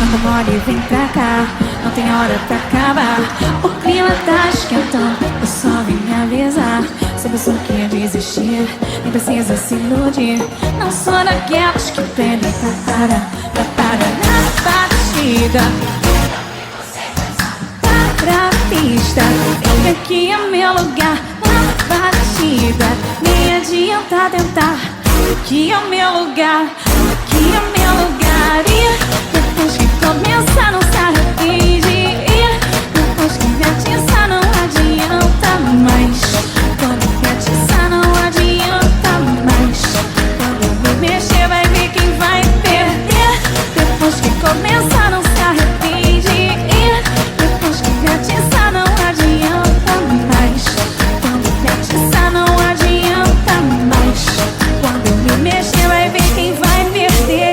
Anda mole, vem pra cá, não tem hora pra acabar. O clima tá esquentando, eu só vim me avisar. Se a pessoa quer desistir, nem precisa se iludir. Não sou daquelas que pedem pra parar na batida. Pra pista, aqui é meu lugar. Na batida, nem adianta tentar. Aqui é o meu lugar, aqui é o meu lugar. E depois que começa não se arrepende. E depois que me atiça não adianta mais. Quando me atiça não adianta mais. Quando eu me mexer vai ver quem vai perder. Depois que começa não se arrepende. E depois que me atiça não adianta mais. Quando me atiça não adianta mais. Quando eu me mexer vai ver quem vai perder.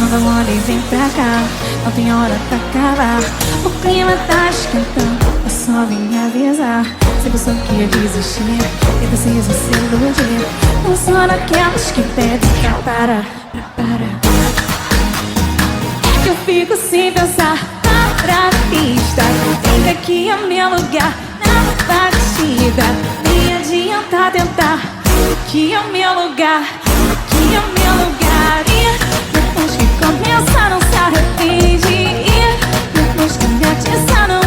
Anda mole, vem pra cá, não tem hora pra acabar. O clima tá esquentando, eu só vim me avisar. Se a pessoa quer desistir, nem precisa se iludir. Não sou daquelas que pedem pra parar. É que eu fico sem pensar. Pra pista, fica aqui é meu lugar. Na batida, nem adianta tentar. Aqui é o meu lugar, aqui é o meu lugar. E depois que começa não se arrepende. E depois que me atiça não